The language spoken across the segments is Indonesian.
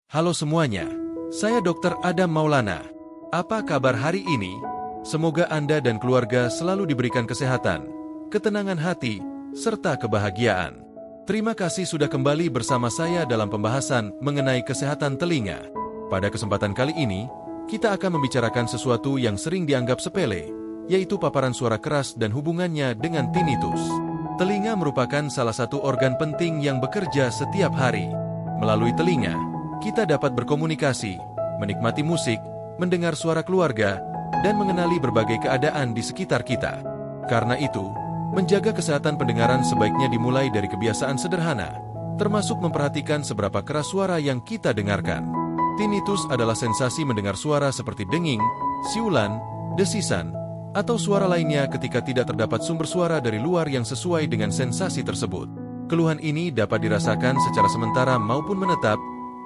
Halo semuanya, saya Dr. Adam Maulana. Apa kabar hari ini? Semoga Anda dan keluarga selalu diberikan kesehatan, ketenangan hati, serta kebahagiaan. Terima kasih sudah kembali bersama saya dalam pembahasan mengenai kesehatan telinga. Pada kesempatan kali ini, kita akan membicarakan sesuatu yang sering dianggap sepele, yaitu paparan suara keras dan hubungannya dengan tinnitus. Telinga merupakan salah satu organ penting yang bekerja setiap hari. Melalui telinga, kita dapat berkomunikasi, menikmati musik, mendengar suara keluarga, dan mengenali berbagai keadaan di sekitar kita. Karena itu, menjaga kesehatan pendengaran sebaiknya dimulai dari kebiasaan sederhana, termasuk memperhatikan seberapa keras suara yang kita dengarkan. Tinnitus adalah sensasi mendengar suara seperti denging, siulan, desisan, atau suara lainnya ketika tidak terdapat sumber suara dari luar yang sesuai dengan sensasi tersebut. Keluhan ini dapat dirasakan secara sementara maupun menetap,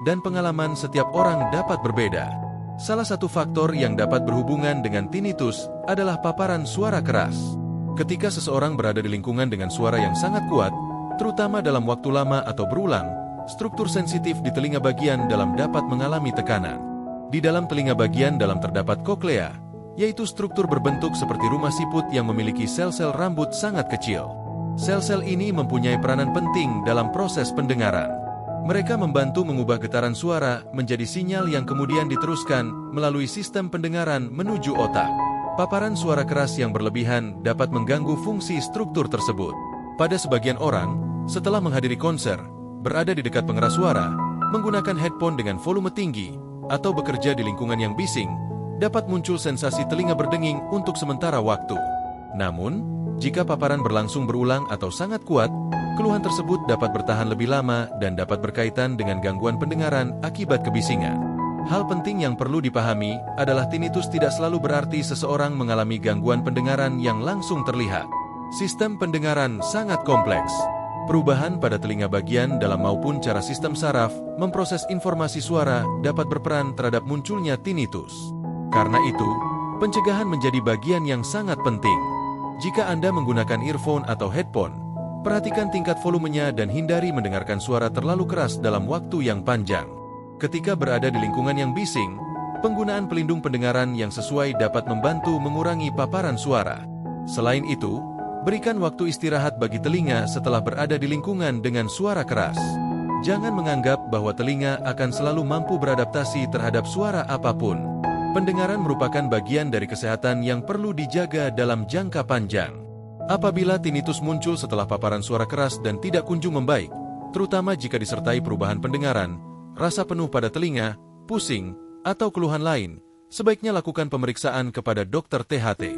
dan pengalaman setiap orang dapat berbeda. Salah satu faktor yang dapat berhubungan dengan tinnitus adalah paparan suara keras. Ketika seseorang berada di lingkungan dengan suara yang sangat kuat, terutama dalam waktu lama atau berulang, struktur sensitif di telinga bagian dalam dapat mengalami tekanan. Di dalam telinga bagian dalam terdapat koklea, yaitu struktur berbentuk seperti rumah siput yang memiliki sel-sel rambut sangat kecil. Sel-sel ini mempunyai peranan penting dalam proses pendengaran. Mereka membantu mengubah getaran suara menjadi sinyal yang kemudian diteruskan melalui sistem pendengaran menuju otak. Paparan suara keras yang berlebihan dapat mengganggu fungsi struktur tersebut. Pada sebagian orang, setelah menghadiri konser, berada di dekat pengeras suara, menggunakan headphone dengan volume tinggi, atau bekerja di lingkungan yang bising, dapat muncul sensasi telinga berdenging untuk sementara waktu. Namun, jika paparan berlangsung berulang atau sangat kuat, keluhan tersebut dapat bertahan lebih lama dan dapat berkaitan dengan gangguan pendengaran akibat kebisingan. Hal penting yang perlu dipahami adalah tinnitus tidak selalu berarti seseorang mengalami gangguan pendengaran yang langsung terlihat. Sistem pendengaran sangat kompleks. Perubahan pada telinga bagian dalam maupun cara sistem saraf memproses informasi suara dapat berperan terhadap munculnya tinnitus. Karena itu, pencegahan menjadi bagian yang sangat penting. Jika Anda menggunakan earphone atau headphone, perhatikan tingkat volumenya dan hindari mendengarkan suara terlalu keras dalam waktu yang panjang. Ketika berada di lingkungan yang bising, penggunaan pelindung pendengaran yang sesuai dapat membantu mengurangi paparan suara. Selain itu, berikan waktu istirahat bagi telinga setelah berada di lingkungan dengan suara keras. Jangan menganggap bahwa telinga akan selalu mampu beradaptasi terhadap suara apapun. Pendengaran merupakan bagian dari kesehatan yang perlu dijaga dalam jangka panjang. Apabila tinnitus muncul setelah paparan suara keras dan tidak kunjung membaik, terutama jika disertai perubahan pendengaran, rasa penuh pada telinga, pusing, atau keluhan lain, sebaiknya lakukan pemeriksaan kepada dokter THT.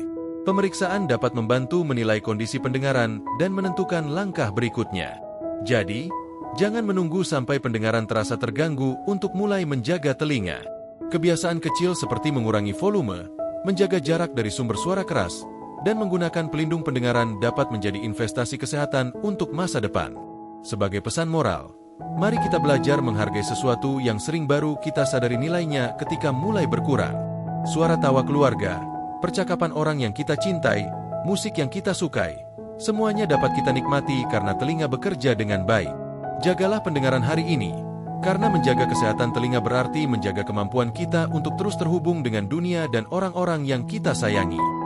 Pemeriksaan dapat membantu menilai kondisi pendengaran dan menentukan langkah berikutnya. Jadi, jangan menunggu sampai pendengaran terasa terganggu untuk mulai menjaga telinga. Kebiasaan kecil seperti mengurangi volume, menjaga jarak dari sumber suara keras, dan menggunakan pelindung pendengaran dapat menjadi investasi kesehatan untuk masa depan. Sebagai pesan moral, mari kita belajar menghargai sesuatu yang sering baru kita sadari nilainya ketika mulai berkurang. Suara tawa keluarga, percakapan orang yang kita cintai, musik yang kita sukai, semuanya dapat kita nikmati karena telinga bekerja dengan baik. Jagalah pendengaran hari ini, karena menjaga kesehatan telinga berarti menjaga kemampuan kita untuk terus terhubung dengan dunia dan orang-orang yang kita sayangi.